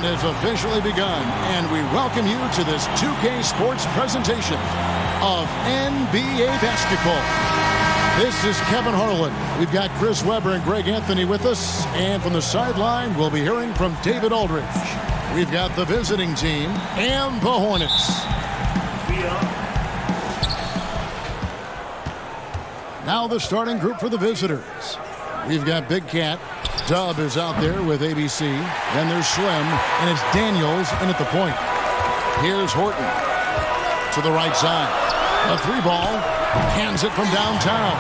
has officially begun, and we welcome you to this 2K Sports presentation of NBA basketball. This is Kevin Harlan. We've got Chris Webber and Greg Anthony with us, and from the sideline, we'll be hearing from David Aldridge. We've got the visiting team and the Hornets. Now the starting group for the visitors. We've got Big Cat. Dub is out there with ABC. Then there's Slim, and it's Daniels in at the point. Here's Horton to the right side. A three ball. Hands it from downtown.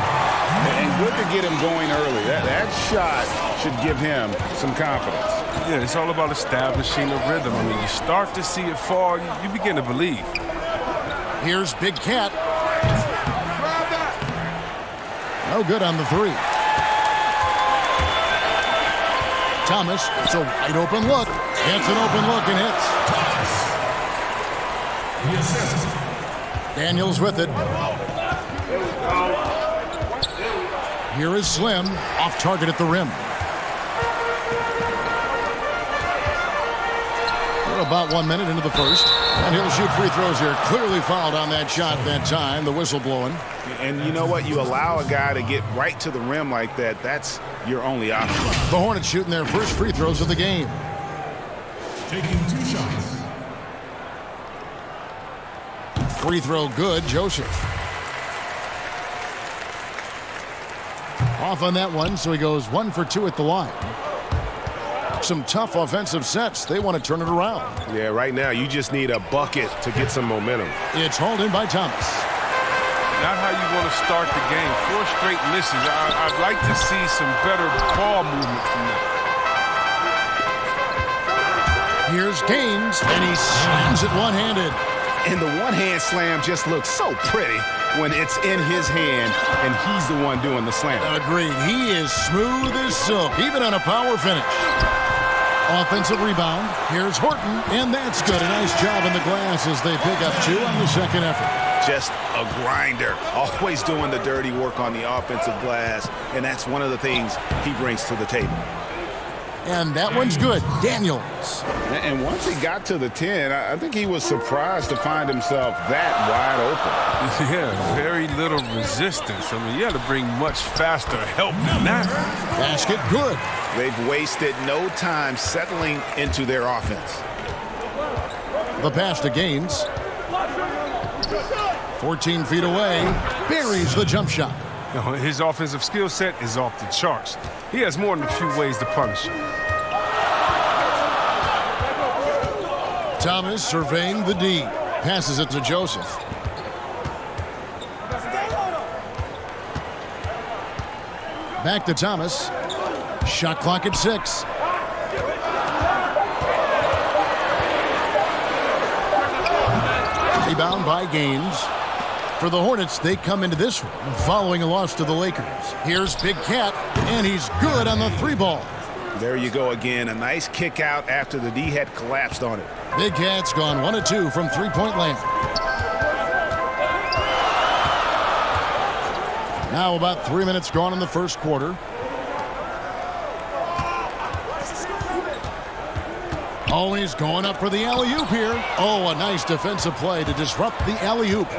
And good to get him going early. That shot should give him some confidence. Yeah, it's all about establishing a rhythm. I mean, you start to see it fall, you begin to believe. Here's Big Cat. No good on the three. Thomas, it's a wide open look. Gets an open look and hits. Daniels with it. Here is Slim, off target at the rim. We're about 1 minute into the first, and he'll shoot free throws here. Clearly fouled on that shot that time, the whistle blowing. And you know what? You allow a guy to get right to the rim like that, that's your only option. The Hornets shooting their first free throws of the game. Taking 2 shots. Free throw good, Joseph. Off on that one, so he goes 1 for 2 at the line. Some tough offensive sets. They want to turn it around. Yeah, right now you just need a bucket to get some momentum. It's hauled in by Thomas. Not how you want to start the game. 4 straight misses. I'd like to see some better ball movement from them. Here's Gaines, and he slams it one-handed. And the one-hand slam just looks so pretty when it's in his hand and he's the one doing the slam. Agreed. He is smooth as silk, even on a power finish. Offensive rebound. Here's Horton, and that's good. A nice job in the glass as they pick up 2 on the second effort. Just a grinder, always doing the dirty work on the offensive glass, and that's one of the things he brings to the table. And that one's good. Daniels. And once he got to the 10, I think he was surprised to find himself that wide open. Yeah, very little resistance. I mean, you had to bring much faster help than that. Basket good. They've wasted no time settling into their offense. The pass to Gaines. 14 feet away. Buries the jump shot. You know, his offensive skill set is off the charts. He has more than a few ways to punish you. Thomas surveying the D. Passes it to Joseph. Back to Thomas. Shot clock at 6. Rebound by Gaines. For the Hornets, they come into this one following a loss to the Lakers. Here's Big Cat, and he's good on the 3 ball. There you go again. A nice kick out after the D had collapsed on it. Big Cat's gone 1 of 2 from 3-point land. Now about 3 minutes gone in the first quarter. Always going up for the alley-oop here. Oh, a nice defensive play to disrupt the alley-oop.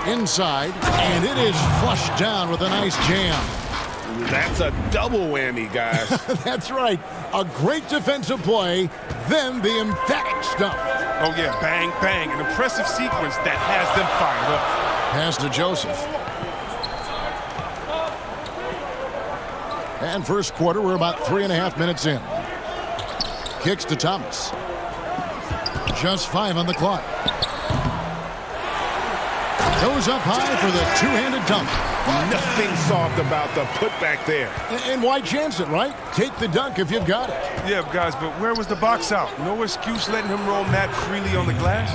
Inside, and it is flushed down with a nice jam. That's a double whammy, guys. That's right. A great defensive play, then the emphatic stuff. Oh, yeah, bang, bang. An impressive sequence that has them fired up. Pass to Joseph. And first quarter, we're about 3.5 minutes in. Kicks to Thomas. Just 5 on the clock. Goes up high for the 2-handed dunk. Nothing soft about the putback there. And why chance it, right? Take the dunk if you've got it. Yeah, guys, but where was the box out? No excuse letting him roam that freely on the glass.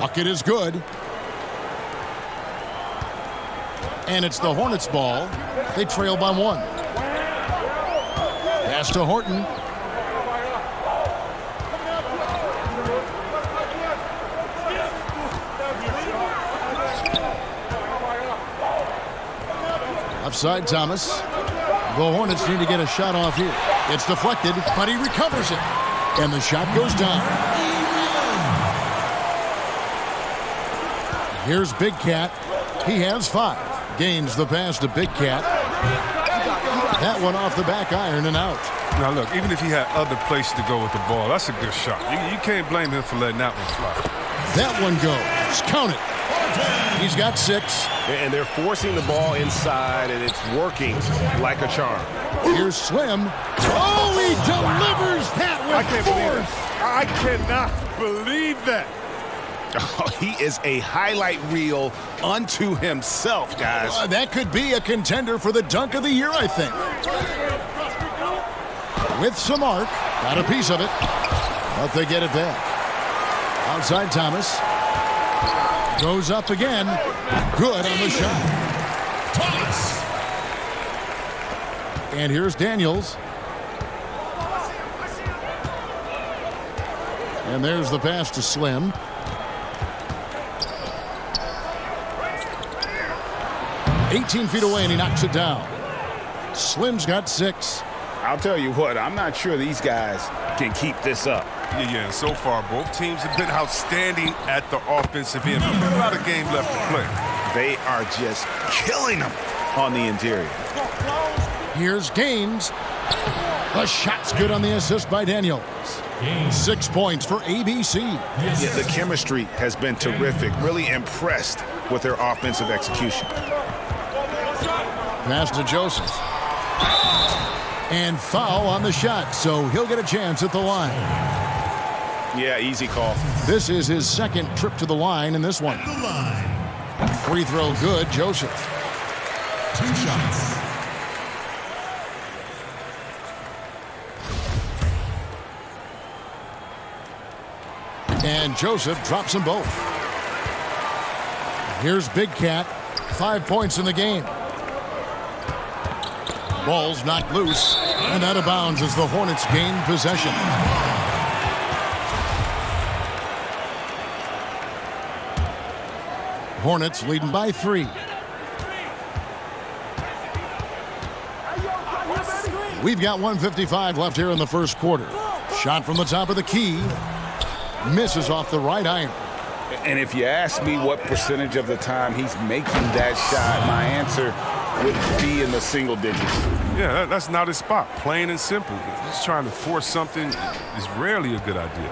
Bucket is good. And it's the Hornets' ball. They trail by 1. Pass to Horton. Offside Thomas. The Hornets need to get a shot off here. It's deflected, but he recovers it. And the shot goes down. Here's Big Cat. He has 5. Gains the pass to Big Cat. That one off the back iron and out. Now, look, even if he had other places to go with the ball, that's a good shot. You can't blame him for letting that one fly. That one goes. Count it. He's got 6. And they're forcing the ball inside, and it's working like a charm. Here's Slim. Oh, he delivers that with force. I cannot believe that. Oh, he is a highlight reel unto himself, guys. That could be a contender for the dunk of the year, I think. With some arc. Got a piece of it. But they get it back. Outside Thomas. Goes up again. Good on the shot. Thomas. And here's Daniels. And there's the pass to Slim. "18 feet away, and he knocks it down. Slim's got 6. I'll tell you what, I'm not sure these guys can keep this up. Yeah, so far, both teams have been outstanding at the offensive end. There's been a lot of game left to play. They are just killing them on the interior. Here's Gaines. The shot's good on the assist by Daniels. 6 points for ABC. Yeah, the chemistry has been terrific. Really impressed with their offensive execution. Pass to Joseph. And foul on the shot, so he'll get a chance at the line. Yeah, easy call. This is his 2nd trip to the line in this one. The line. Free throw good, Joseph. 2 shots. And Joseph drops them both. Here's Big Cat. 5 points in the game. Ball's knocked loose, and out of bounds as the Hornets gain possession. Hornets leading by 3. We've got 1:55 left here in the first quarter. Shot from the top of the key. Misses off the right iron. And if you ask me what percentage of the time he's making that shot, my answer would be in the single digits. Yeah, that's not his spot. Plain and simple. Just trying to force something is rarely a good idea.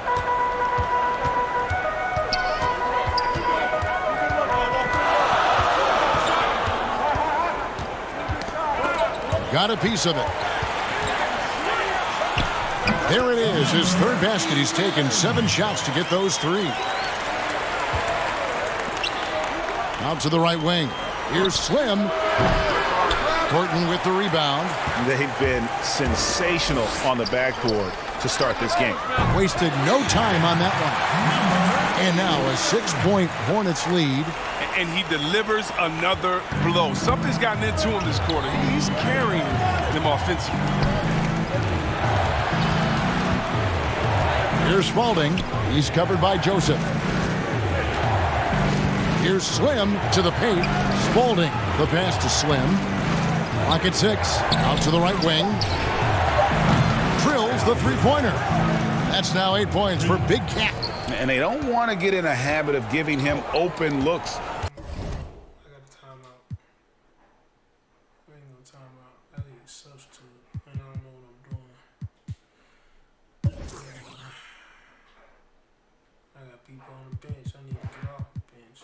Got a piece of it. There it is, his 3rd basket. He's taken 7 shots to get those 3. Out to the right wing. Here's Slim. Horton with the rebound. They've been sensational on the backboard to start this game. Wasted no time on that one. And now a 6-point Hornets lead. And he delivers another blow. Something's gotten into him this quarter. He's carrying them offensively. Here's Spalding. He's covered by Joseph. Here's Slim to the paint. Spalding. The pass to Slim. Lock at 6. Out to the right wing. Drills the 3-pointer. That's now 8 points for Big Cat. And they don't want to get in a habit of giving him open looks. I got a timeout. I ain't no timeout. I need a substitute, and I don't know what I'm doing. I got people on the bench. I need to get off the bench.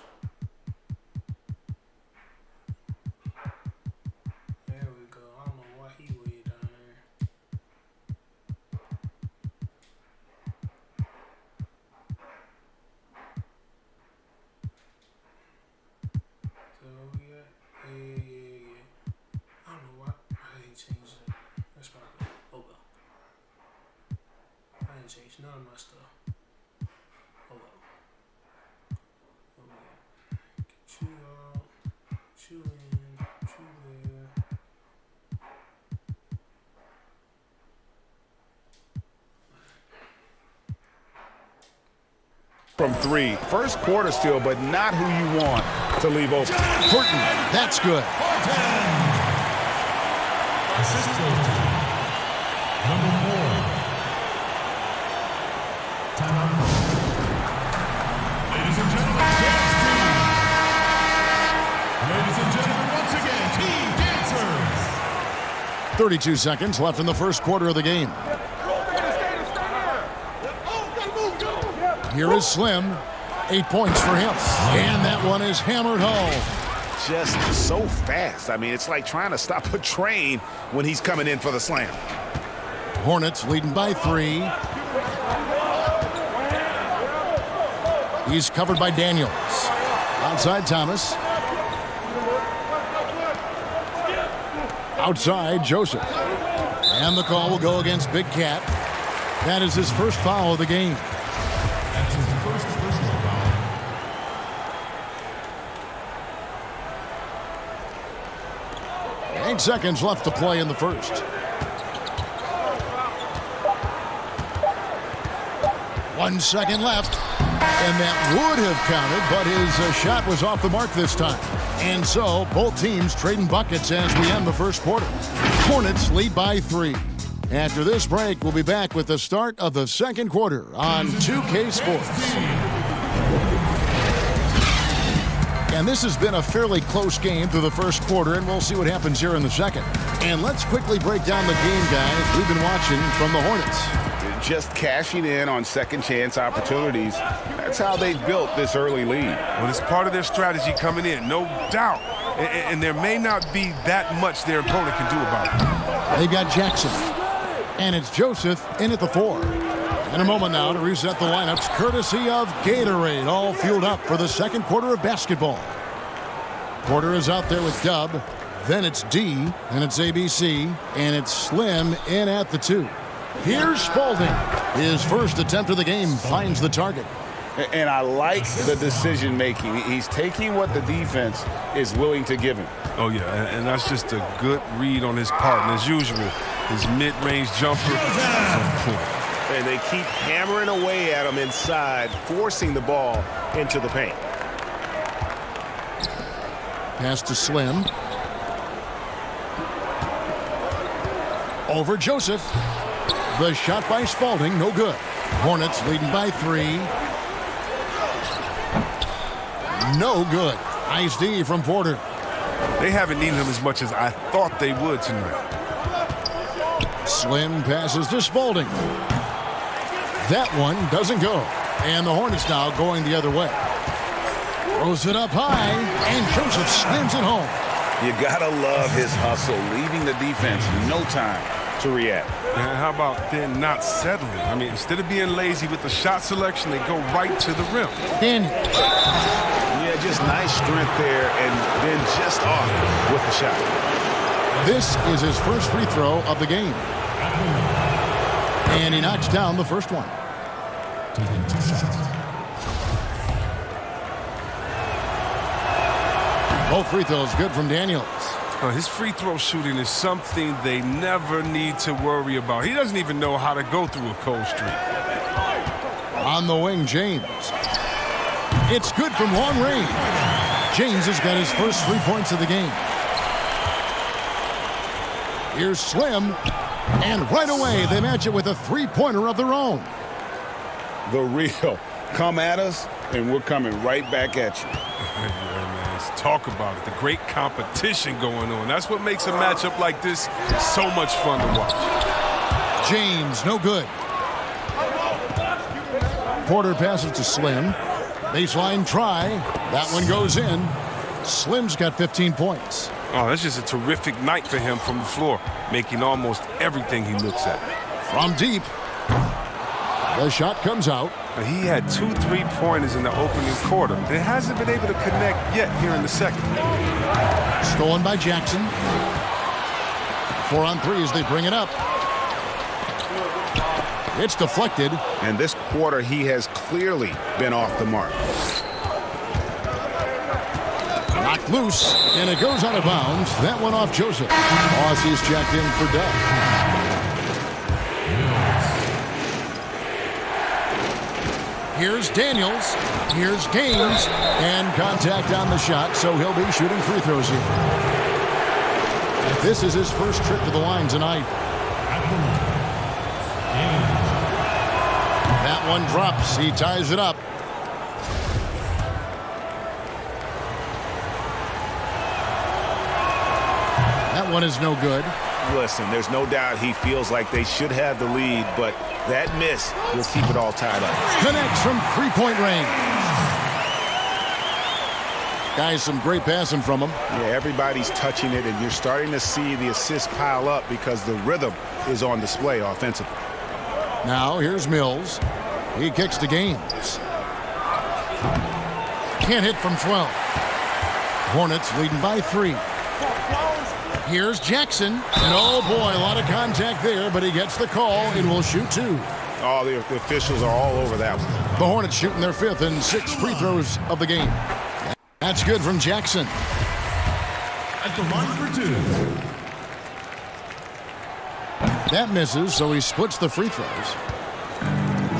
There we go. I don't know why he way down there. So we got, yeah. I don't know why I ain't changed it. That's probably, oh well. I ain't changed none of my stuff. Oh well. What we got? Get you out, you in, you there. From 3. First quarter still, but not who you want to leave open. Horton. That's good. Assist goes to number 4. Ladies and gentlemen, dance team. Ladies and gentlemen, once again, team dancers. 32 seconds left in the first quarter of the game. Here is Slim. 8 points for him. And that one is hammered home. Just so fast. I mean, it's like trying to stop a train when he's coming in for the slam. Hornets leading by 3. He's covered by Daniels. Outside Thomas. Outside Joseph. And the call will go against Big Cat. That is his first foul of the game. That's his first personal foul. 8 seconds left to play in the first. 1 second left. And that would have counted, but his shot was off the mark this time. And so both teams trading buckets as we end the first quarter. Hornets lead by 3. After this break, we'll be back with the start of the second quarter on 2K Sports. And this has been a fairly close game through the first quarter, and we'll see what happens here in the second. And let's quickly break down the game, guys, we've been watching from the Hornets. Just cashing in on second chance opportunities. That's how they built this early lead. Well, it's part of their strategy coming in, no doubt. And there may not be that much their opponent can do about it. They've got Jackson. And it's Joseph in at the 4. In a moment now to reset the lineups, courtesy of Gatorade, all fueled up for the second quarter of basketball. Porter is out there with Dub. Then it's D, and it's ABC, and it's Slim in at the 2. Here's Spalding. His first attempt of the game finds the target. And I like the decision making. He's taking what the defense is willing to give him. Oh, yeah, and that's just a good read on his part. And as usual, his mid-range jumper is on point. And they keep hammering away at him inside, forcing the ball into the paint. Pass to Slim. Over Joseph. The shot by Spalding, no good. Hornets leading by 3. No good. Nice D from Porter. They haven't needed him as much as I thought they would tonight. Slim passes to Spalding. That one doesn't go. And the Hornets now going the other way. Throws it up high, and Joseph slams it home. You gotta love his hustle, leaving the defense no time to react. And how about then not settling? I mean, instead of being lazy with the shot selection, they go right to the rim. Daniel. Yeah, just nice strength there, and then just off with the shot. This is his first free throw of the game. And he knocks down the first one. Taking 2 shots. Both free throws good from Daniels. His free throw shooting is something they never need to worry about. He doesn't even know how to go through a cold streak. On the wing, James. It's good from long range. James has got his first 3 points of the game. Here's Slim. And right away, they match it with a three-pointer of their own. The real. Come at us, and we're coming right back at you. Yeah, man, let's talk about it. The great competition going on. That's what makes a matchup like this so much fun to watch. James, no good. Porter passes to Slim. Baseline try. That one goes in. Slim's got 15 points. Oh, that's just a terrific night for him from the floor, making almost everything he looks at. From deep. The shot comes out. But he had 2 3-pointers in the opening quarter. He hasn't been able to connect yet here in the second. Stolen by Jackson. 4 on 3 as they bring it up. It's deflected. And this quarter, he has clearly been off the mark. Knocked loose, and it goes out of bounds. That one off Joseph. Aussie's jacked in for Dub. Here's Daniels. Here's Gaines. And contact on the shot, so he'll be shooting free throws here. This is his first trip to the line tonight. That one drops. He ties it up. one is no good. Listen, there's no doubt he feels like they should have the lead, but that miss will keep it all tied up. Connects from three-point range. Guys, some great passing from him. Yeah, everybody's touching it, and you're starting to see the assists pile up because the rhythm is on display offensively. Now, here's Mills. He kicks to Gaines. Can't hit from 12. Hornets leading by 3. Here's Jackson. And oh boy, a lot of contact there, but he gets the call and will shoot 2. Oh, the officials are all over that one. The Hornets shooting their 5th and 6th free throws of the game. That's good from Jackson. At the line for 2. That misses, so he splits the free throws.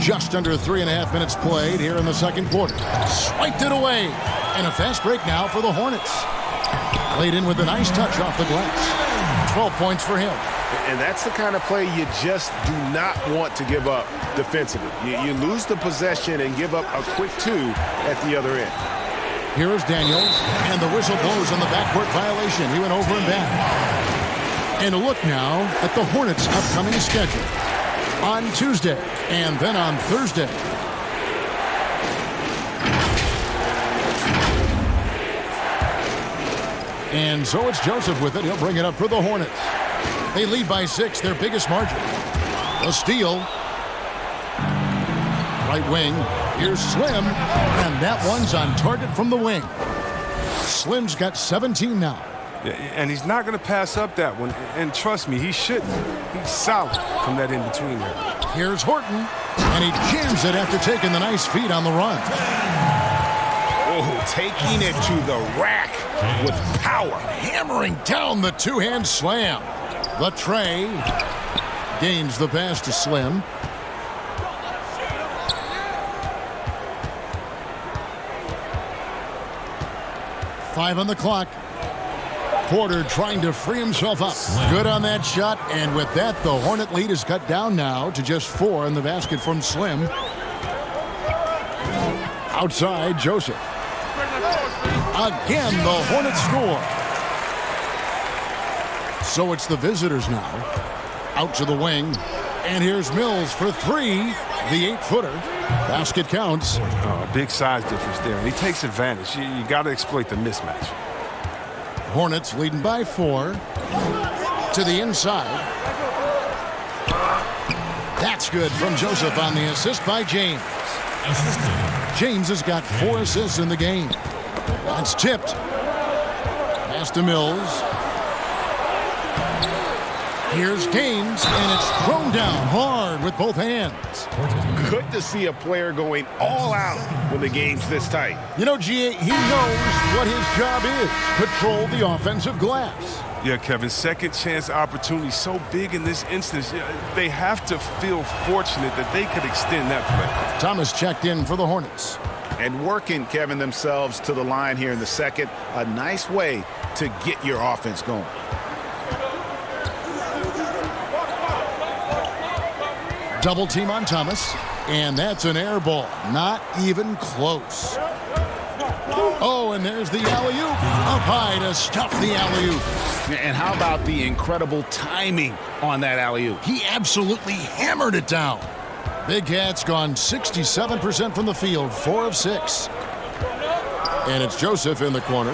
Just under 3.5 minutes played here in the second quarter. Swiped it away. And a fast break now for the Hornets. Laid in with a nice touch off the glass. 12 points for him. And that's the kind of play you just do not want to give up defensively. You lose the possession and give up a quick 2 at the other end. Here is Daniels, and the whistle blows on the backcourt violation. He went over and back. And a look now at the Hornets' upcoming schedule. On Tuesday, and then on Thursday. And so it's Joseph with it. He'll bring it up for the Hornets. They lead by 6, their biggest margin. A steal. Right wing. Here's Slim, and that one's on target from the wing. Slim's got 17 now. Yeah, and he's not going to pass up that one. And trust me, he shouldn't. He's solid from that in-between there. Here's Horton, and he jams it after taking the nice feed on the run. Oh, taking it to the rack with power. Hammering down the two-hand slam. The tray gains the pass to Slim. Five on the clock. Porter trying to free himself up. Good on that shot, and with that, the Hornet lead is cut down now to just 4 in the basket from Slim. Outside, Joseph. Again, the Hornets score. So it's the visitors now. Out to the wing, and here's Mills for 3, the 8-footer. Basket counts. Big size difference there, and he takes advantage. You got to exploit the mismatch. Hornets leading by 4. To the inside. That's good from Joseph on the assist by James. James has got 4 assists in the game. That's tipped. Pass to Mills. Here's Gaines, and it's thrown down hard with both hands. Good to see a player going all out when the game's this tight. You know, G.A., he knows what his job is. Control the offensive glass. Yeah, Kevin, second chance opportunity so big in this instance. They have to feel fortunate that they could extend that play. Thomas checked in for the Hornets. And working, Kevin, themselves to the line here in the second. A nice way to get your offense going. Double team on Thomas, and that's an air ball. Not even close. Oh, and there's the alley-oop. Up high to stuff the alley-oop. And how about the incredible timing on that alley-oop? He absolutely hammered it down. Big Cat's gone 67% from the field, 4 of 6. And it's Joseph in the corner.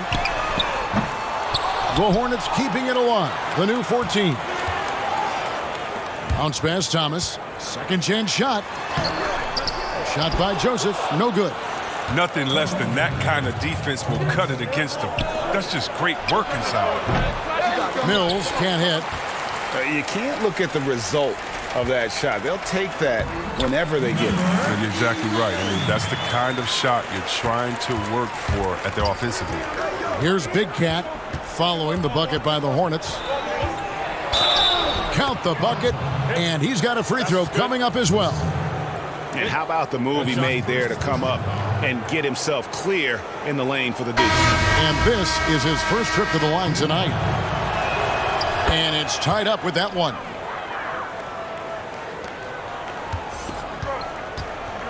The Hornets keeping it alive. The new 14. Bounce pass, Thomas. Second chance shot. Shot by Joseph. No good. Nothing less than that kind of defense will cut it against them. That's just great work inside. Mills can't hit. You can't look at the result of that shot. They'll take that whenever they get it. And you're exactly right. I mean, that's the kind of shot you're trying to work for at the offensive end. Here's Big Cat following the bucket by the Hornets. Count the bucket, and he's got a free throw coming up as well. And how about the move he made there to come up and get himself clear in the lane for the deuce? And this is his first trip to the line tonight. And it's tied up with that one.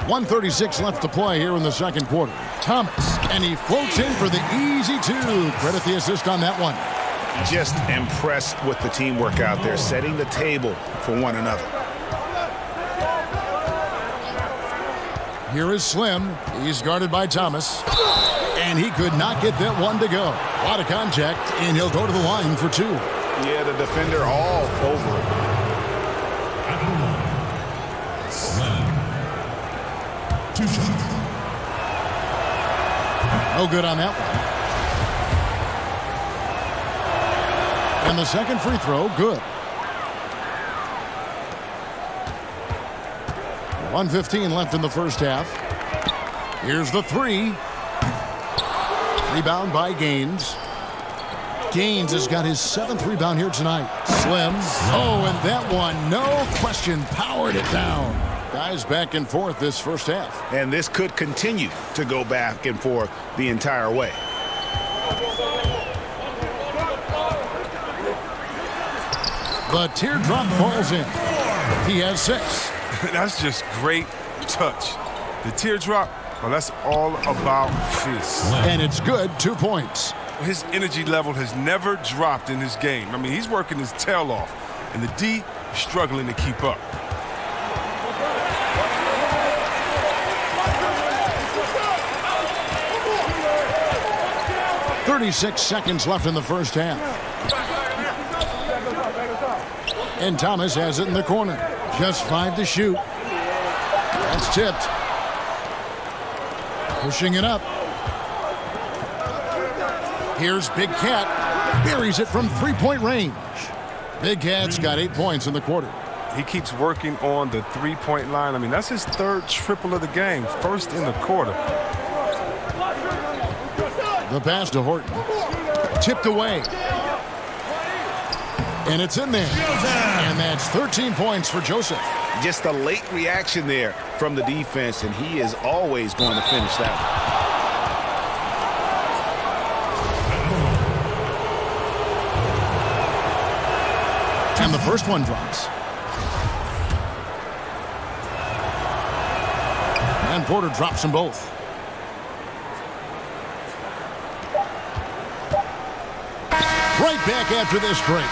1:36 left to play here in the second quarter. Thomas, and he floats in for the easy 2. Credit the assist on that one. Just impressed with the teamwork out there, setting the table for one another. Here is Slim. He's guarded by Thomas. And he could not get that one to go. A lot of contact, and he'll go to the line for two. Yeah, the defender all over it. Slim. 2 shots. No good on that one. And the second free throw, good. 1:15 left in the first half. Here's the three. Rebound by Gaines. Gaines has got his 7th rebound here tonight. Slim. Oh, and that one, no question, powered it down. Guys back and forth this first half. And this could continue to go back and forth the entire way. The teardrop falls in. He has 6. That's just great touch. The teardrop, well, that's all about fizz. And it's good, 2 points. His energy level has never dropped in his game. I mean, he's working his tail off, and the D is struggling to keep up. "36 seconds left in the first half. And Thomas has it in the corner. Just 5 to shoot. That's tipped. Pushing it up. Here's Big Cat. Buries it from 3-point range. Big Cat's got 8 points in the quarter. He keeps working on the three-point line. I mean, that's his 3rd triple of the game. First in the quarter. The pass to Horton. Tipped away. And it's in there. And that's 13 points for Joseph. Just a late reaction there from the defense, and he is always going to finish that one. And the first one drops. And Porter drops them both. Right back after this break.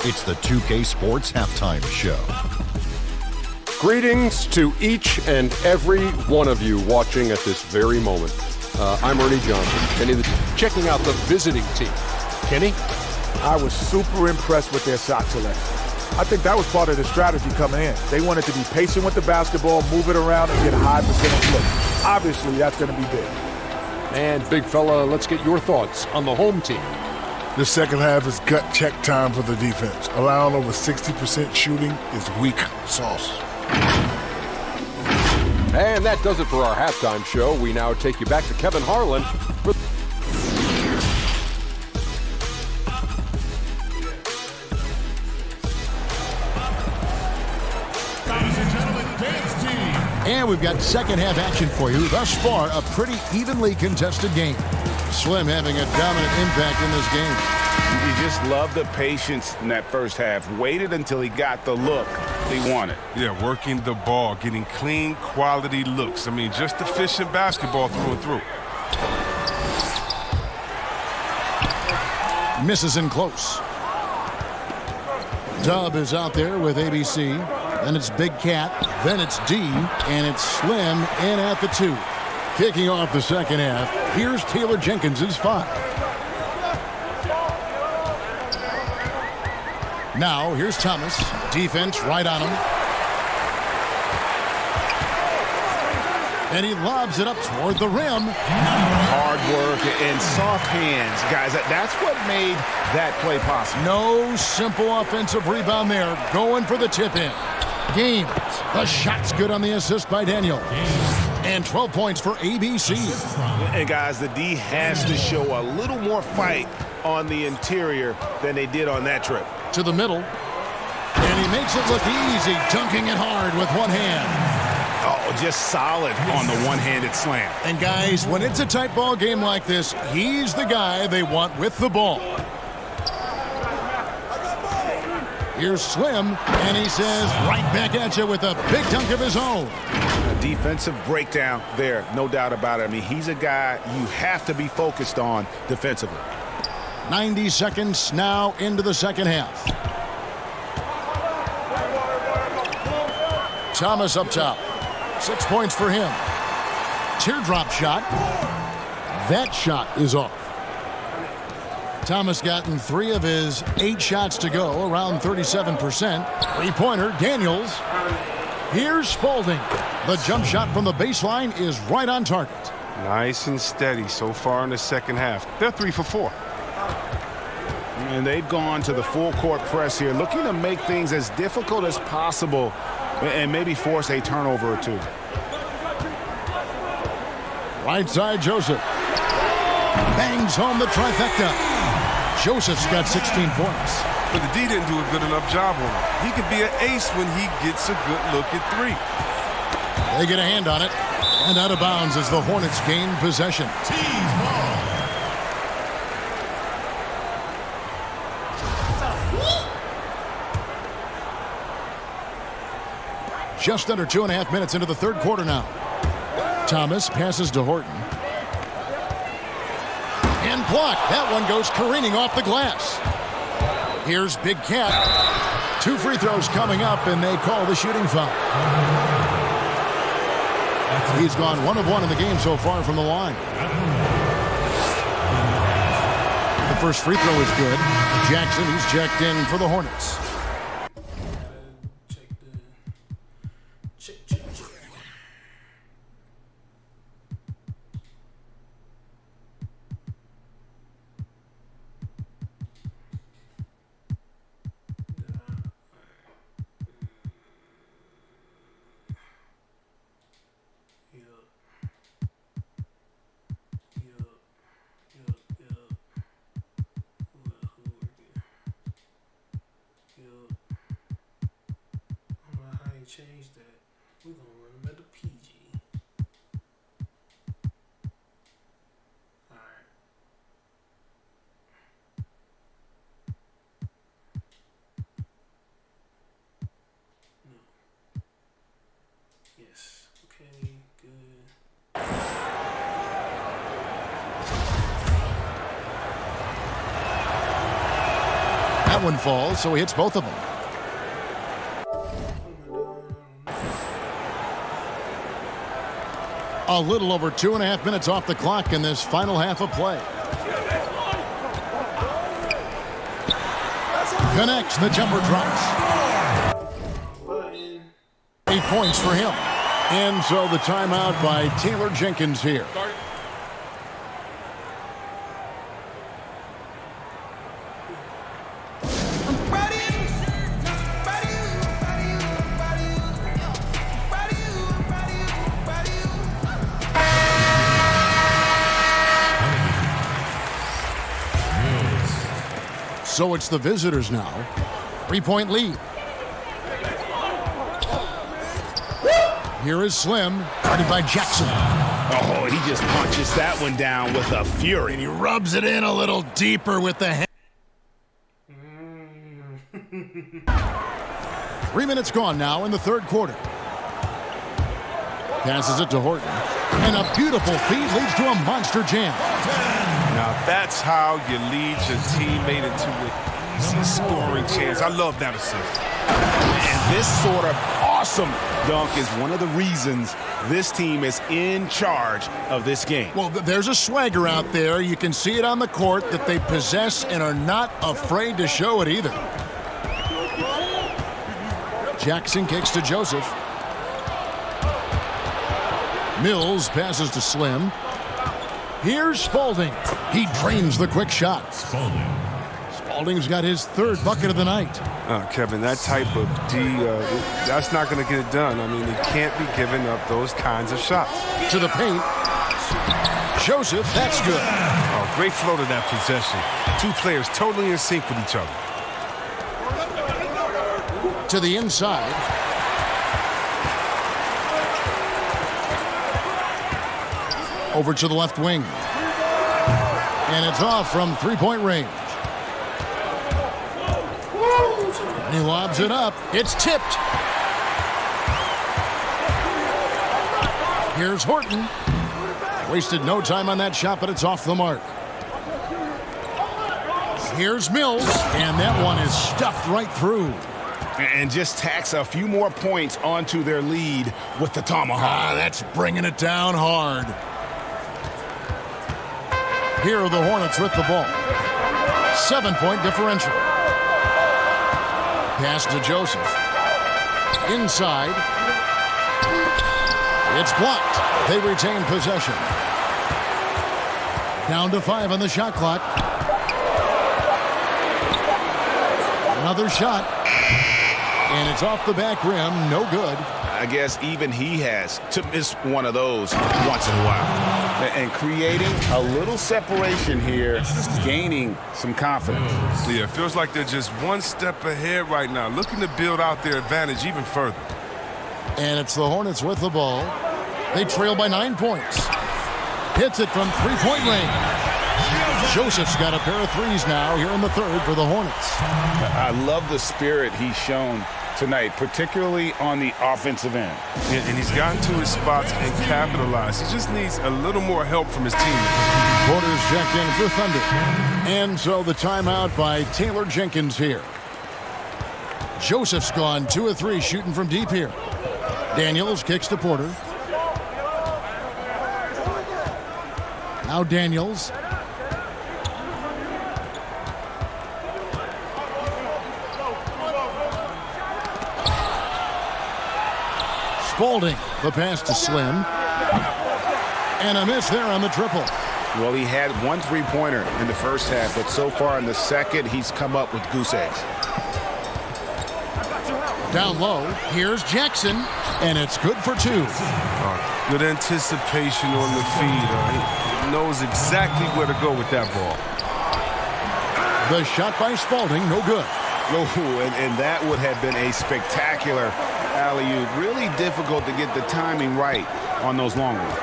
It's the 2K Sports Halftime Show. Greetings to each and every one of you watching at this very moment. I'm Ernie Johnson. Kenny, checking out the visiting team. Kenny? I was super impressed with their shot selection. I think that was part of the strategy coming in. They wanted to be patient with the basketball, move it around, and get a high percentage look. Obviously, that's going to be big. And big fella, let's get your thoughts on the home team. The second half is gut check time for the defense. Allowing over 60% shooting is weak sauce. And that does it for our halftime show. We now take you back to Kevin Harlan for And we've got second half action for you. Thus far, a pretty evenly contested game. Slim having a dominant impact in this game. You just love the patience in that first half. Waited until he got the look he wanted. Yeah, working the ball, getting clean, quality looks. I mean, just efficient basketball through and through. Misses in close. Dub is out there with ABC. Then it's Big Cat. Then it's D. And it's Slim in at the 2. Kicking off the second half, here's Taylor Jenkins' 5. Now, here's Thomas. Defense right on him. And he lobs it up toward the rim. Hard work and soft hands. Guys, that's what made that play possible. No simple offensive rebound there. Going for the tip-in. Gaines. The shot's good on the assist by Daniel. And 12 points for ABC. And guys, the D has to show a little more fight on the interior than they did on that trip. To the middle. And he makes it look easy, dunking it hard with one hand. Oh, just solid on the one-handed slam. And guys, when it's a tight ball game like this, he's the guy they want with the ball. Here's Slim, and he says right back at you with a big dunk of his own. A defensive breakdown there, no doubt about it. I mean, he's a guy you have to be focused on defensively. 90 seconds now into the second half. Thomas up top. 6 points for him. Teardrop shot. That shot is off. Thomas gotten 3 of his 8 shots to go, around 37%. Three-pointer, Daniels. Here's Spalding. The jump shot from the baseline is right on target. Nice and steady so far in the second half. They're 3 for 4. And they've gone to the full court press here, looking to make things as difficult as possible and maybe force a turnover or 2. Right side, Joseph. Bangs home the trifecta. Joseph's got 16 points. But the D didn't do a good enough job on him. He could be an ace when he gets a good look at 3. They get a hand on it. And out of bounds as the Hornets gain possession. Team ball. Just under 2.5 minutes into the third quarter now. Thomas passes to Horton. And blocked. That one goes careening off the glass. Here's Big Cat. 2 free throws coming up, and they call the shooting foul. He's gone 1 of 1 in the game so far from the line. The first free throw is good. Jackson, he's checked in for the Hornets. Change that. We're gonna run them at the PG. Alright. No. Yes. Okay, good. That one falls, so he hits both of them. A little over 2.5 minutes off the clock in this final half of play. Connects, the jumper drops. 8 points for him. And so the timeout by Taylor Jenkins here. So it's the visitors now. 3-point lead. Here is Slim, guarded by Jackson. Oh, he just punches that one down with a fury. And he rubs it in a little deeper with the hand. 3 minutes gone now in the third quarter. Passes it to Horton. And a beautiful feed leads to a monster jam. Now that's how you lead your teammate into an easy scoring chance. I love that assist. And this sort of awesome dunk is one of the reasons this team is in charge of this game. Well, there's a swagger out there. You can see it on the court that they possess and are not afraid to show it either. Jackson kicks to Joseph. Mills passes to Slim. Here's Spalding. He drains the quick shot. Spalding's got his 3rd bucket of the night. Kevin, that type of D, that's not going to get it done. I mean, he can't be giving up those kinds of shots. To the paint. Joseph, that's good. Oh, great flow to that possession. 2 players totally in sync with each other. To the inside. Over to the left wing. And it's off from 3-point range. He lobs it up. It's tipped. Here's Horton. Wasted no time on that shot, but it's off the mark. Here's Mills, and that one is stuffed right through. And just tacks a few more points onto their lead with the tomahawk. That's bringing it down hard. Here are the Hornets with the ball. 7-point differential. Pass to Joseph. Inside. It's blocked. They retain possession. Down to 5 on the shot clock. Another shot. And it's off the back rim. No good. I guess even he has to miss one of those once in a while. And creating a little separation here, gaining some confidence. Yeah, it feels like they're just one step ahead right now, looking to build out their advantage even further. And it's the Hornets with the ball. They trail by 9 points. Hits it from 3-point range. Joseph's got a pair of threes now here in the third for the Hornets. I love the spirit he's shown tonight, particularly on the offensive end. And he's gotten to his spots and capitalized. He just needs a little more help from his teammates. Quarters checked in for Thunder. And so the timeout by Taylor Jenkins here. Joseph's gone 2 of 3 shooting from deep here. Daniels kicks to Porter. Now Daniels. Spalding, the pass to Slim. And a miss there on the triple. Well, he had 1 3-pointer in the first half, but so far in the second, he's come up with goose eggs. Down low, here's Jackson, and it's good for 2. Good anticipation on the feed. He knows exactly where to go with that ball. The shot by Spalding, no good. Oh, and that would have been a spectacular alley-oop. Really difficult to get the timing right on those long ones.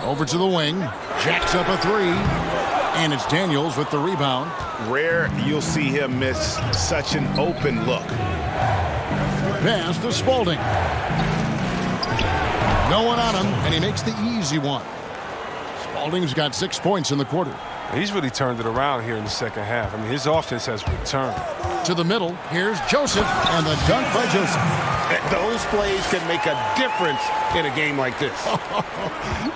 Over to the wing, jacks up a 3, and it's Daniels with the rebound. Rare you'll see him miss such an open look. Pass to Spalding. No one on him, and he makes the easy one. Spalding's got 6 points in the quarter. He's really turned it around here in the second half. I mean, his offense has returned. To the middle, here's Joseph, and the dunk by Joseph. Those plays can make a difference in a game like this.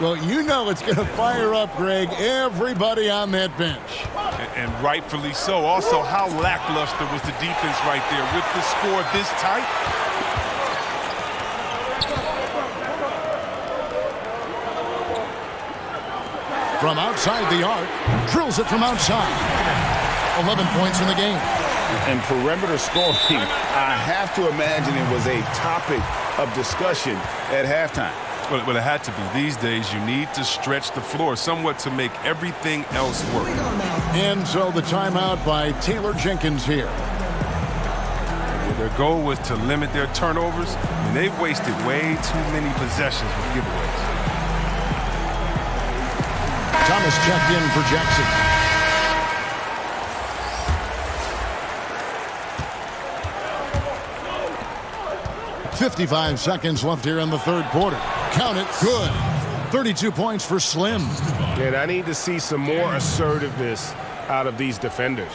Well, you know it's going to fire up, Greg, everybody on that bench. And rightfully so. Also, how lackluster was the defense right there with the score this tight? From outside the arc, drills it from outside. 11 points in the game. And perimeter scoring, I have to imagine it was a topic of discussion at halftime. Well, it had to be. These days, you need to stretch the floor somewhat to make everything else work. And so the timeout by Taylor Jenkins here. Their goal was to limit their turnovers, and they've wasted way too many possessions with giveaways. Thomas checked in for Jackson. .55 seconds left here in the third quarter. Count it, good. 32 points for Slim. And I need to see some more assertiveness out of these defenders.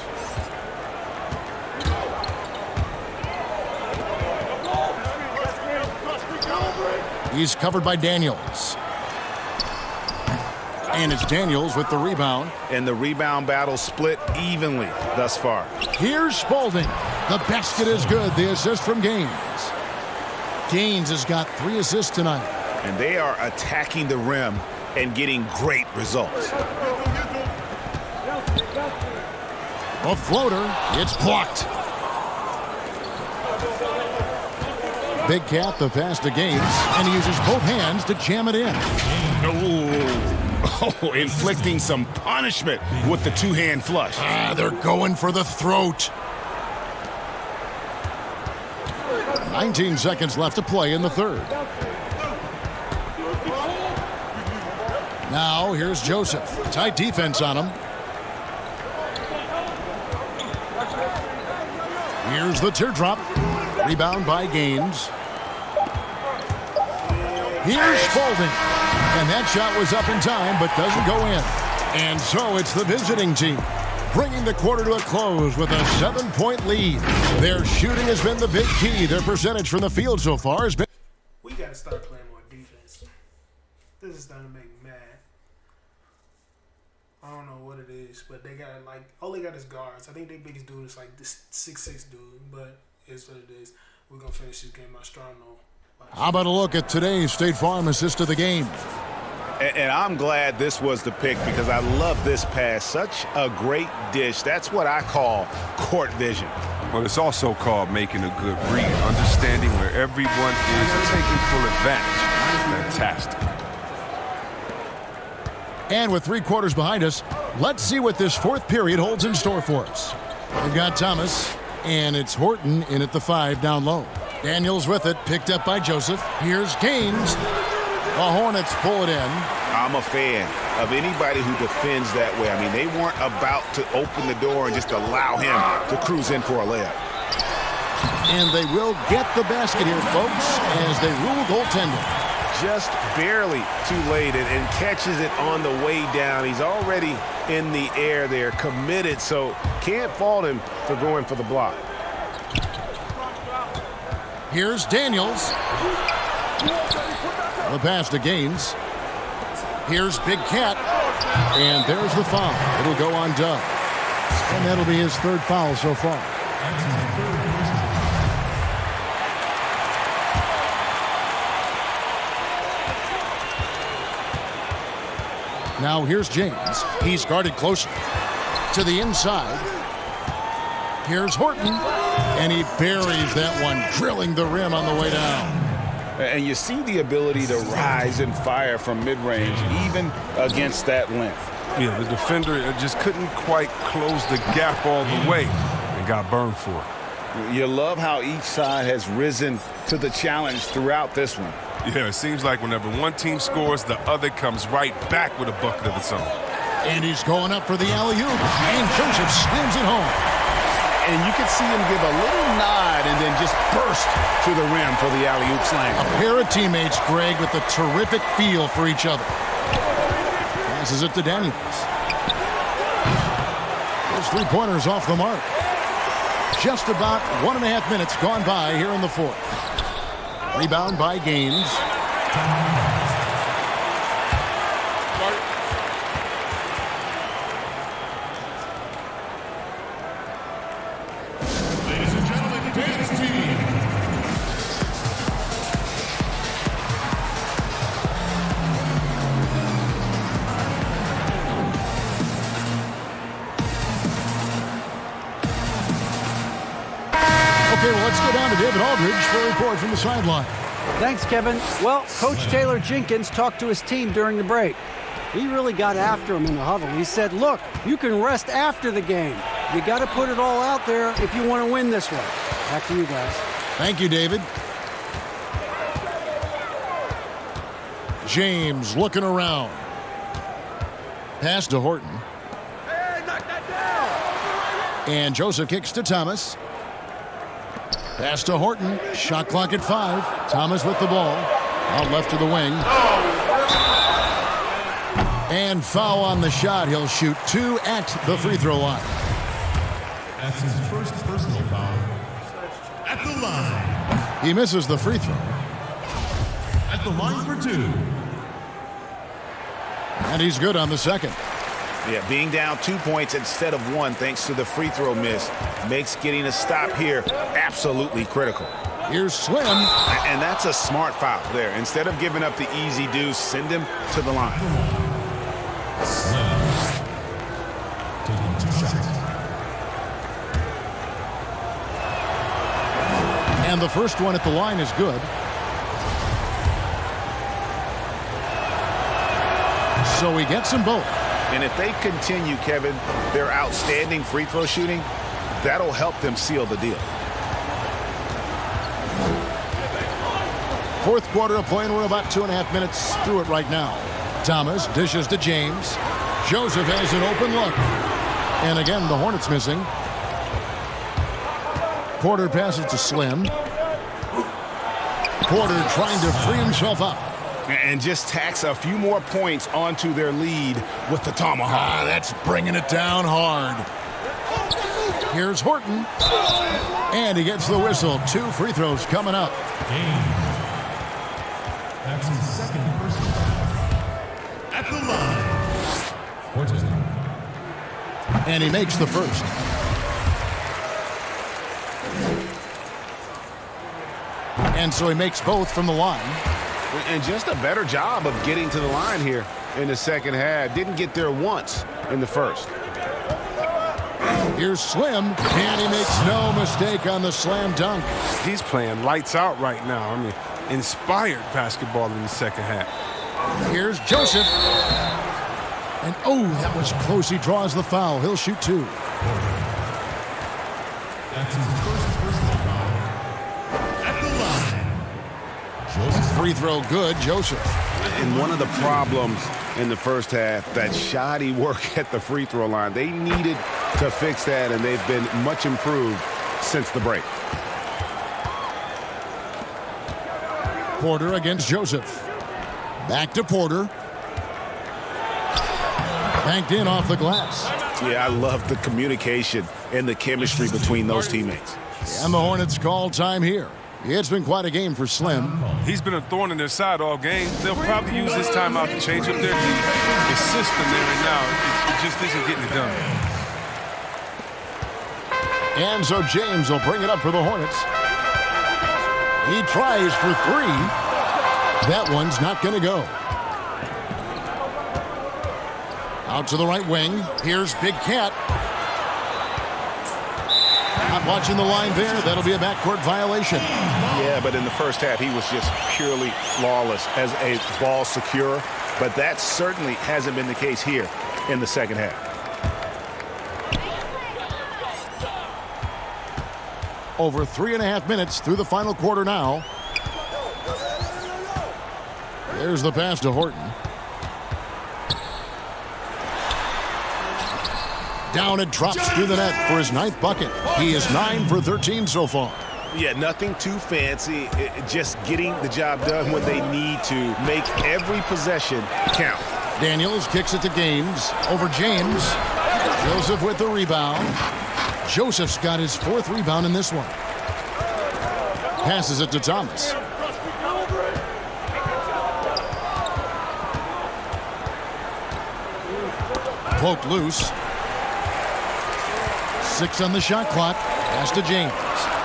He's covered by Daniels. And it's Daniels with the rebound. And the rebound battle split evenly thus far. Here's Spalding. The basket is good. The assist from Gaines. Gaines has got 3 assists tonight. And they are attacking the rim and getting great results. A floater. It's blocked. Big Cat, the pass to Gaines, and he uses both hands to jam it in. Oh, inflicting some punishment with the two-hand flush. They're going for the throat. 19 seconds left to play in the third. Now, here's Joseph. Tight defense on him. Here's the teardrop. Rebound by Gaines. Here's Spalding. And that shot was up in time, but doesn't go in. And so it's the visiting team bringing the quarter to a close with a 7-point lead. Their shooting has been the big key. Their percentage from the field so far has been... We got to start playing more defense. This is starting to make me mad. I don't know what it is, but they got like all they got is guards. I think their biggest dude is like this 6'6" dude, but it's what it is. We're gonna finish this game out strong though. How about a look at today's State Farm assist of the game? And I'm glad this was the pick because I love this pass. Such a great dish. That's what I call court vision. Well, it's also called making a good read, understanding where everyone is and taking full advantage. Fantastic. And with 3 quarters behind us, let's see what this 4th period holds in store for us. We've got Thomas, and it's Horton in at the 5 down low. Daniels with it, picked up by Joseph. Here's Gaines. The Hornets pull it in. I'm a fan of anybody who defends that way. I mean, they weren't about to open the door and just allow him to cruise in for a layup. And they will get the basket here, folks, as they rule goaltending. Just barely too late and catches it on the way down. He's already in the air there, committed, so can't fault him for going for the block. Here's Daniels. The pass to Gaines. Here's Big Cat. And there's the foul. It'll go on Doug. And that'll be his 3rd foul so far. Now here's James. He's guarded closer to the inside. Here's Horton. And he buries that one, drilling the rim on the way down. And you see the ability to rise and fire from mid-range, even against that length. Yeah, the defender just couldn't quite close the gap all the way and got burned for it. You love how each side has risen to the challenge throughout this one. Yeah, it seems like whenever one team scores, the other comes right back with a bucket of its own. And he's going up for the alley-oop. And Joseph slams it home. And you can see him give a little nod and then just burst to the rim for the alley-oop slam. A pair of teammates, Greg, with a terrific feel for each other. Passes it to Daniels. His 3-pointers off the mark. Just about 1.5 minutes gone by here in the 4th. Rebound by Gaines. Ladies and gentlemen, dance team. Okay, well, let's go down to David Aldridge for a report from the sideline. Thanks, Kevin. Well, Coach Taylor Jenkins talked to his team during the break. He really got after him in the huddle. He said, look, you can rest after the game. You got to put it all out there if you want to win this one. Back to you guys. Thank you, David. James looking around. Pass to Horton. Hey, knock that down! And Joseph kicks to Thomas. Pass to Horton. Shot clock at 5. Thomas with the ball. Out left to the wing. And foul on the shot. He'll shoot 2 at the free throw line. That's his first personal foul. At the line. He misses the free throw. At the line for 2. And he's good on the second. Yeah, being down 2 points instead of 1 thanks to the free throw miss makes getting a stop here absolutely critical. Here's Slim. And that's a smart foul there. Instead of giving up the easy deuce, send him to the line. Slim. Taking 2 shots. And the first one at the line is good. So he gets them both. And if they continue, Kevin, their outstanding free throw shooting, that'll help them seal the deal. Fourth quarter of play, and we're about 2.5 minutes through it right now. Thomas dishes to James. Joseph has an open look. And again, the Hornets missing. Porter passes to Slim. Porter trying to free himself up. And just tacks a few more points onto their lead with the tomahawk. That's bringing it down hard. Here's Horton. And he gets the whistle. 2 free throws coming up. That's his second personal foul. At the line. Horton. And he makes the first. And so he makes both from the line. And just a better job of getting to the line here in the second half. Didn't get there once in the first. Here's Slim, and he makes no mistake on the slam dunk. He's playing lights out right now. I mean, inspired basketball in the second half. Here's Joseph. And, oh, that was close. He draws the foul. He'll shoot 2. That's his first personal foul. At the line. Joseph. Free throw good, Joseph. And one of the problems in the first half, that shoddy work at the free throw line. They needed to fix that, and they've been much improved since the break. Porter against Joseph. Back to Porter. Banked in off the glass. Yeah, I love the communication and the chemistry between those teammates. And the Hornets call time here. It's been quite a game for Slim. He's been a thorn in their side all game. They'll probably use this timeout to change up their team. The system there right now, it just isn't getting it done. And so James will bring it up for the Hornets. He tries for 3. That one's not going to go. Out to the right wing. Here's Big Cat. Not watching the line there. That'll be a backcourt violation. Yeah, but in the first half, he was just purely flawless as a ball securer. But that certainly hasn't been the case here in the second half. Over 3.5 minutes through the final quarter now. There's the pass to Horton. Down it drops through the net for his 9th bucket. He is 9 for 13 so far. Yeah, nothing too fancy. Just getting the job done when they need to. Make every possession count. Daniels kicks it to Gaines. Over James. Joseph with the rebound. Joseph's got his 4th rebound in this one. Passes it to Thomas. Poked loose. 6 on the shot clock. Pass to James.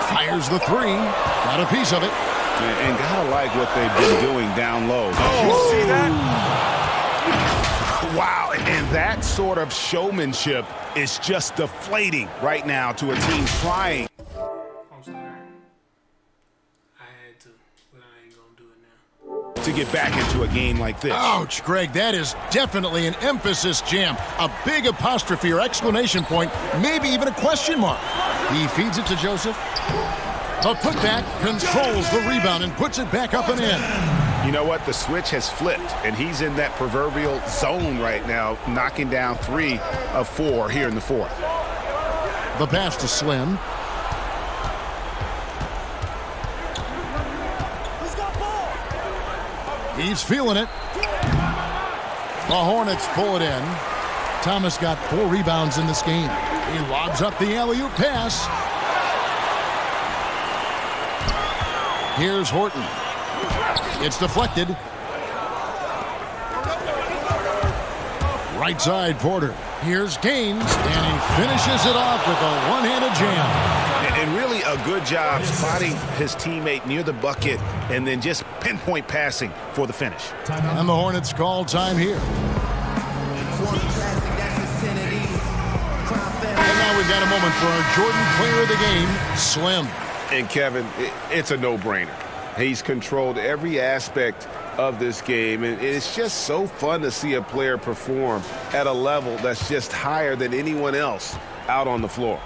Fires the 3. Got a piece of it. And gotta like what they've been doing down low. You see that? Wow, and that sort of showmanship is just deflating right now to a team trying. I'm sorry. I had to, but I ain't gonna do it now. To get back into a game like this. Ouch, Greg, that is definitely an emphasis jam. A big apostrophe or exclamation point, maybe even a question mark. He feeds it to Joseph. The putback controls the rebound and puts it back up and in. You know what? The switch has flipped, and he's in that proverbial zone right now, knocking down 3 of 4 here in the 4th. The pass to Slim. He's feeling it. The Hornets pull it in. Thomas got 4 rebounds in this game. He lobs up the alley-oop pass. Here's Horton. It's deflected. Right side, Porter. Here's Gaines, and he finishes it off with a one-handed jam. And really a good job spotting his teammate near the bucket and then just pinpoint passing for the finish. And the Hornets call time here. And now we've got a moment for our Jordan player of the game, Slim. And Kevin, it's a no-brainer. He's controlled every aspect of this game, and it's just so fun to see a player perform at a level that's just higher than anyone else out on the floor.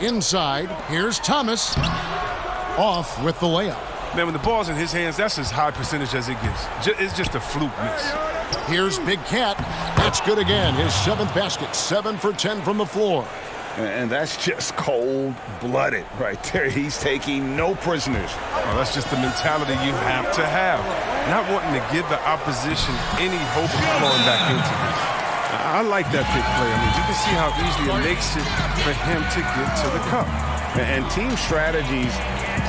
Inside, here's Thomas. Off with the layup. Man, when the ball's in his hands, that's as high percentage as it gets. It's just a fluke miss. Here's Big Cat. That's good again. His 7th basket. 7 for 10 from the floor. And that's just cold-blooded right there. He's taking no prisoners. Oh, that's just the mentality you have to have. Not wanting to give the opposition any hope of going back into this. I like that pick play. I mean, you can see how easily it makes it for him to get to the cup. And team strategies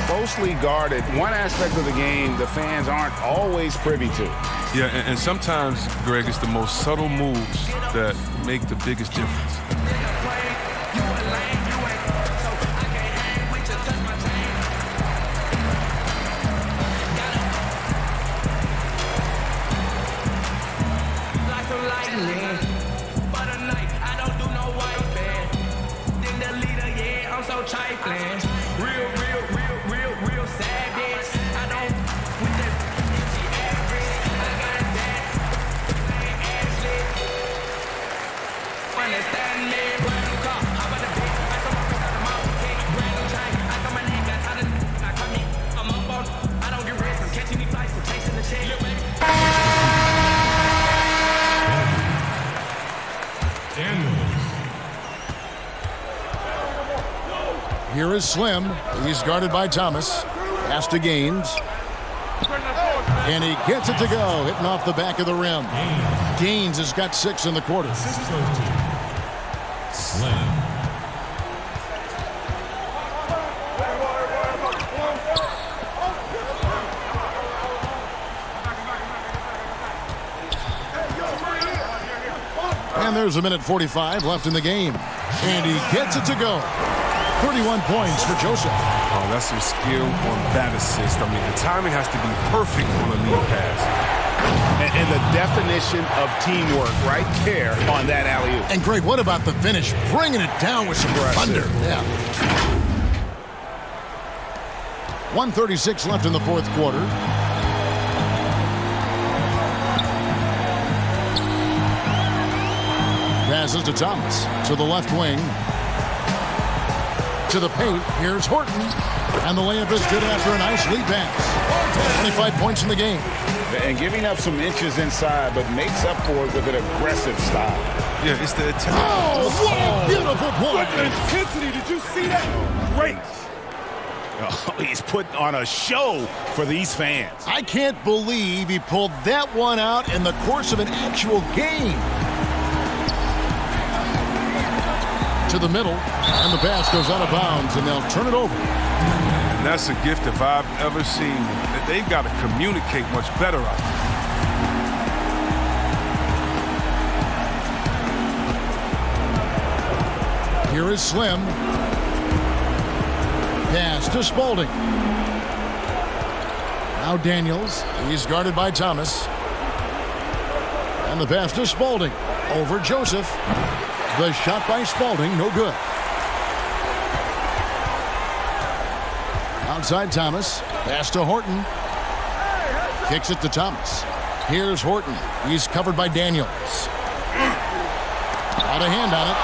closely guarded. One aspect of the game the fans aren't always privy to. Yeah, and sometimes, Greg, it's the most subtle moves that make the biggest difference. Here is Slim. He's guarded by Thomas. Pass to Gaines. And he gets it to go, hitting off the back of the rim. Gaines has got 6 in the quarter. Slim. And there's a minute 45 left in the game. And he gets it to go. 31 points for Joseph. Oh, that's some skill on that assist. I mean, the timing has to be perfect on a lead pass. And the definition of teamwork right there on that alley-oop. And Greg, what about the finish? Bringing it down with some thunder. Yeah. 1:36 left in the fourth quarter. Passes to Thomas to the left wing. To the paint. Here's Horton. And the layup is good after a nice lead pass. 25 points in the game. And giving up some inches inside, but makes up for it with an aggressive style. Yeah, it's the attack. Oh, what a beautiful point. What intensity. Did you see that? Great. Oh, he's put on a show for these fans. I can't believe he pulled that one out in the course of an actual game. To the middle, and the pass goes out of bounds, and they'll turn it over. And that's a gift if I've ever seen. They've got to communicate much better out there. Here is Slim. Pass to Spalding. Now Daniels. He's guarded by Thomas. And the pass to Spalding. Over Joseph. The shot by Spalding, no good. Outside Thomas. Pass to Horton. Kicks it to Thomas. Here's Horton. He's covered by Daniels. Out of hand on it.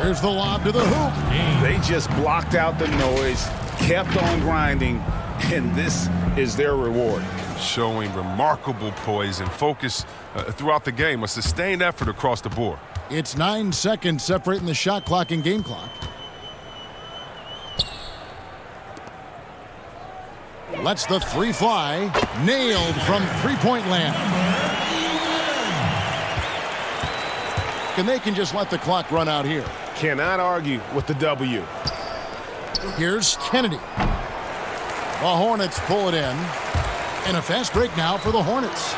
Here's the lob to the hoop. They just blocked out the noise, kept on grinding, and this is their reward. Showing remarkable poise and focus throughout the game. A sustained effort across the board. It's 9 seconds separating the shot clock and game clock. Lets the three fly. Nailed from three-point land. And they can just let the clock run out here. Cannot argue with the W. Here's Kennedy. The Hornets pull it in. And a fast break now for the Hornets.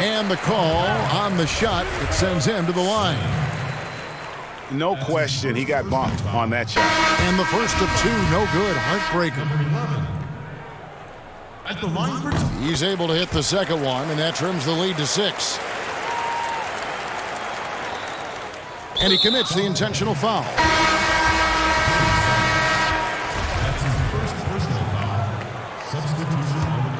And the call on the shot that sends him to the line. No question, he got bumped on that shot. And the first of two, no good. Heartbreaker. At the line for two. He's able to hit the second one, and that trims the lead to 6. And he commits the intentional foul. That's his first personal foul. Substitution on the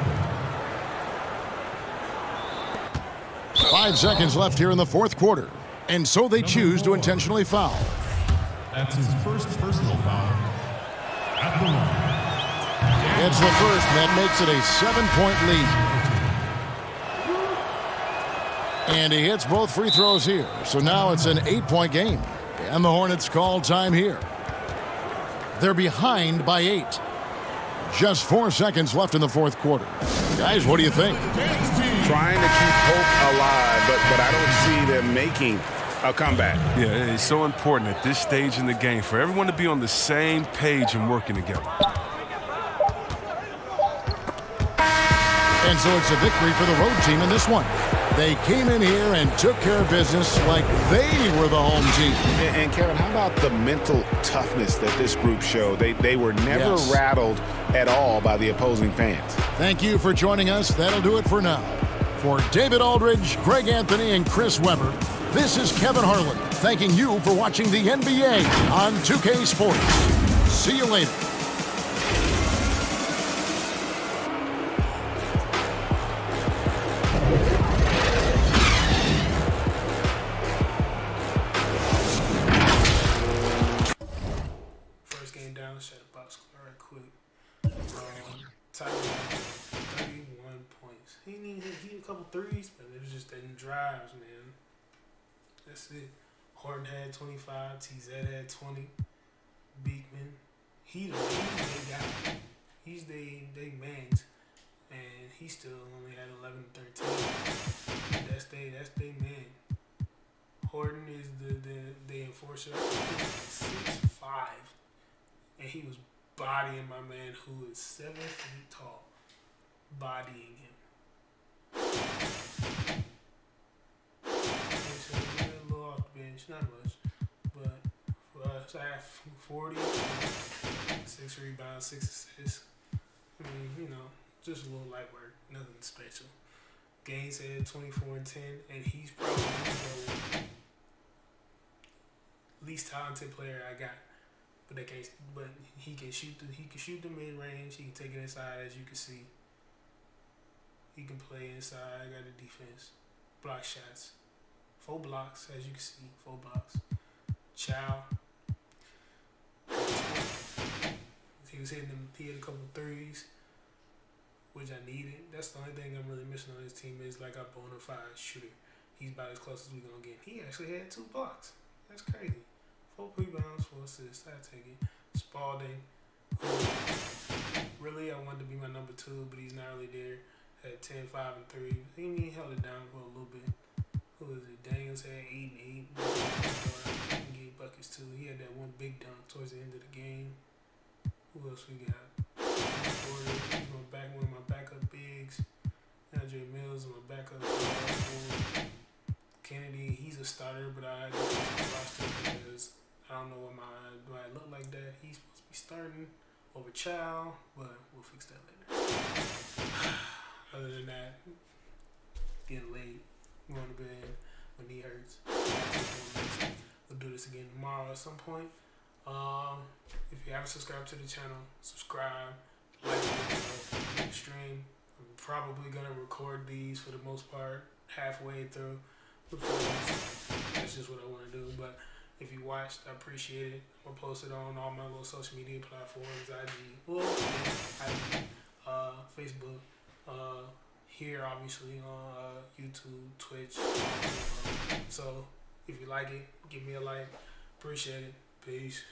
court. 5 seconds left here in the fourth quarter. And so they choose to intentionally foul. That's his first personal foul. At the line. It's the first, and that makes it a 7-point lead. And he hits both free throws here. So now it's an 8-point game. And the Hornets call time here. They're behind by 8. Just 4 seconds left in the fourth quarter. Guys, what do you think? Trying to keep hope alive, but I don't see them making a comeback. Yeah, it's so important at this stage in the game for everyone to be on the same page and working together. And so it's a victory for the road team in this one. They came in here and took care of business like they were the home team. And Kevin, how about the mental toughness that this group showed? They were never rattled at all by the opposing fans. Thank you for joining us. That'll do it for now. For David Aldridge, Greg Anthony, and Chris Webber, this is Kevin Harlan thanking you for watching the NBA on 2K Sports. See you later. First game down, shut the box score right quick. Tyler, 31 points. He hit a couple threes, but it was just in drives, man. That's it. Horton had 25, TZ had 20, Beekman. He's their guy. He's they mans, and he still only had 11 and 13. That's they man. Horton is the enforcer. He's 6'5", and he was bodying my man who is 7 feet tall, bodying him. A little off the bench, not much, but for us, I have 40, 6 rebounds, 6 assists. I mean, just a little light work, nothing special. Gaines had 24 and 10, and he's probably the least talented player I got. But he can shoot the mid range. He can take it inside, as you can see. He can play inside. I got the defense. Block shots. 4 blocks, as you can see. 4 blocks. Chow. He was hitting them. He had a couple threes, which I needed. That's the only thing I'm really missing on this team is like a bona fide shooter. He's about as close as we're gonna get. He actually had 2 blocks. That's crazy. 4 rebounds, 4 assists. I take it. Spalding. Really, I wanted to be my number 2, but he's not really there. Had 10, 5, and 3. He held it down for a little bit. Who is it? Daniels had 8 and 8. He can get buckets too. He had that one big dunk towards the end of the game. Who else we got? He's one of my backup bigs. Andre Mills, my backup. Kennedy, he's a starter, but I watched him because I don't know do I look like that? He's supposed to be starting over Chow, but we'll fix that later. Other than that, getting late, going to bed, my knee hurts. We'll do this again tomorrow at some point. If you haven't subscribed to the channel, subscribe, like the stream. I'm probably going to record these for the most part halfway through. That's just what I want to do. But if you watched, I appreciate it. I'm going to post it on all my little social media platforms, Facebook, here obviously on YouTube, Twitch. So if you like it, give me a like. Appreciate it. Peace.